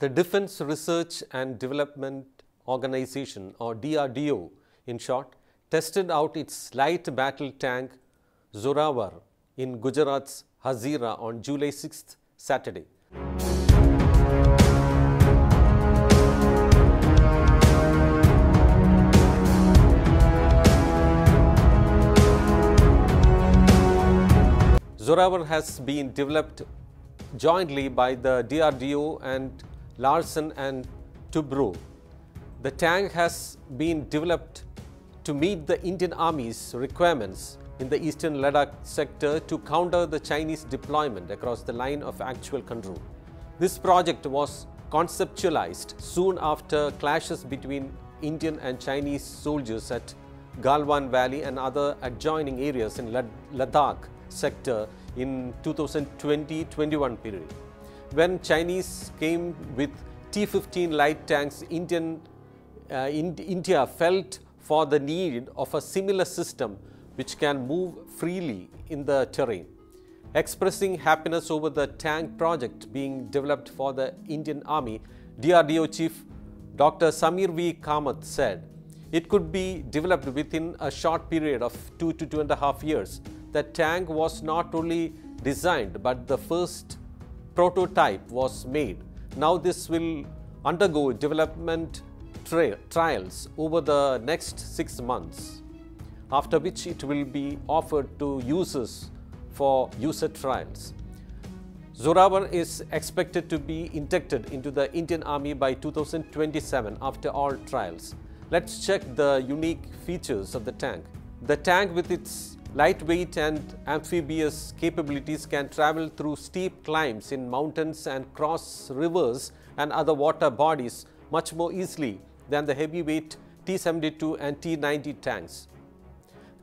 The Defense Research and Development Organization, or DRDO in short, tested out its light battle tank Zorawar in Gujarat's Hazira on July 6th, Saturday. Zorawar has been developed jointly by the DRDO and Larsen and Toubro. The tank has been developed to meet the Indian Army's requirements in the eastern Ladakh sector to counter the Chinese deployment across the line of actual control. This project was conceptualized soon after clashes between Indian and Chinese soldiers at Galwan Valley and other adjoining areas in Ladakh sector in 2020-21 period. When Chinese came with T15 light tanks, India felt for the need of a similar system which can move freely in the terrain. Expressing happiness over the tank project being developed for the Indian Army, DRDO Chief Dr. Samir V. Kamath said, "It could be developed within a short period of 2 to 2.5 years. The tank was not only designed, but the first prototype was made. Now this will undergo development trials over the next 6 months, after which it will be offered to users for user trials." Zorawar is expected to be inducted into the Indian Army by 2027 after all trials. Let's check the unique features of the tank. The tank, with its lightweight and amphibious capabilities, can travel through steep climbs in mountains and cross rivers and other water bodies much more easily than the heavyweight T-72 and T-90 tanks.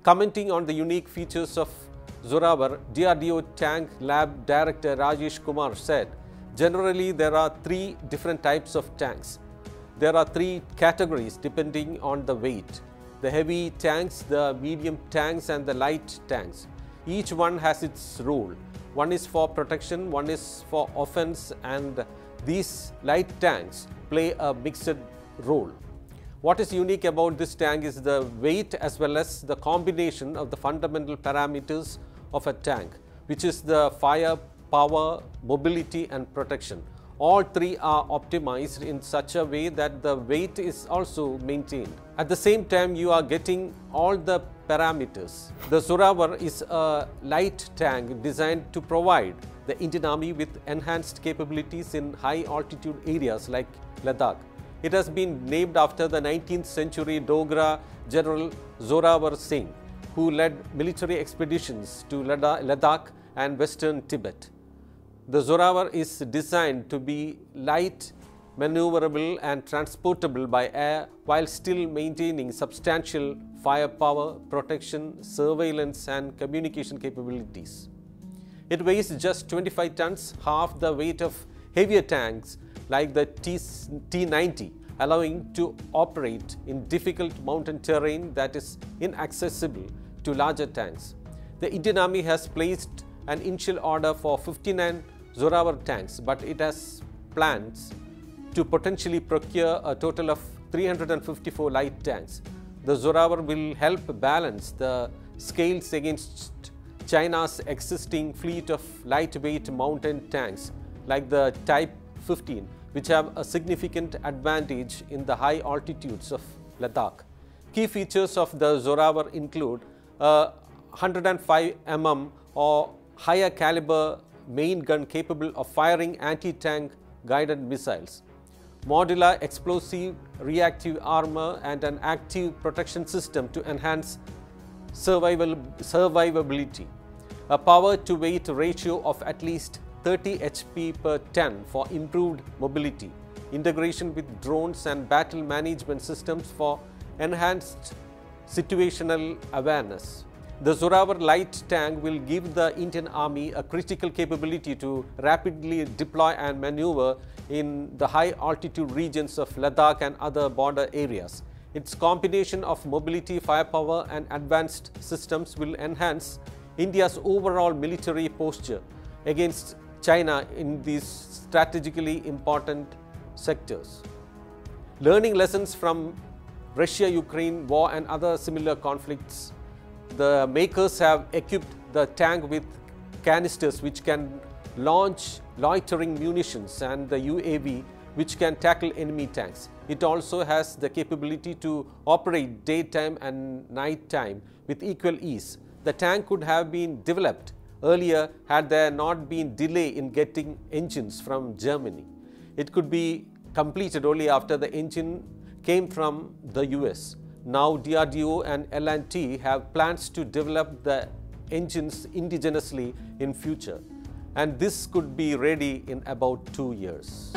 Commenting on the unique features of Zorawar, DRDO Tank Lab Director Rajesh Kumar said, "Generally, there are 3 different types of tanks. There are 3 categories depending on the weight: the heavy tanks, the medium tanks and the light tanks. Each one has its role. One is for protection, one is for offense, and these light tanks play a mixed role. What is unique about this tank is the weight as well as the combination of the fundamental parameters of a tank, which is the fire, power, mobility and protection. All 3 are optimized in such a way that the weight is also maintained. At the same time, you are getting all the parameters." The Zorawar is a light tank designed to provide the Indian Army with enhanced capabilities in high altitude areas like Ladakh. It has been named after the 19th century Dogra General Zorawar Singh, who led military expeditions to Ladakh and western Tibet. The Zorawar is designed to be light, maneuverable and transportable by air while still maintaining substantial firepower, protection, surveillance and communication capabilities. It weighs just 25 tons, half the weight of heavier tanks like the T-90, allowing to operate in difficult mountain terrain that is inaccessible to larger tanks. The Indian Army has placed an initial order for 59 Zorawar tanks, but it has plans to potentially procure a total of 354 light tanks. The Zorawar will help balance the scales against China's existing fleet of lightweight mountain tanks like the Type 15, which have a significant advantage in the high altitudes of Ladakh. Key features of the Zorawar include a 105 mm or higher caliber main gun capable of firing anti-tank guided missiles, modular explosive reactive armor and an active protection system to enhance survivability, a power to weight ratio of at least 30 HP per ton for improved mobility, integration with drones and battle management systems for enhanced situational awareness. The Zorawar light tank will give the Indian Army a critical capability to rapidly deploy and maneuver in the high altitude regions of Ladakh and other border areas. Its combination of mobility, firepower and advanced systems will enhance India's overall military posture against China in these strategically important sectors. Learning lessons from Russia-Ukraine war and other similar conflicts, the makers have equipped the tank with canisters which can launch loitering munitions and the UAV which can tackle enemy tanks. It also has the capability to operate daytime and nighttime with equal ease. The tank could have been developed earlier had there not been delay in getting engines from Germany. It could be completed only after the engine came from the US. Now DRDO and L&T have plans to develop the engines indigenously in future, and this could be ready in about 2 years.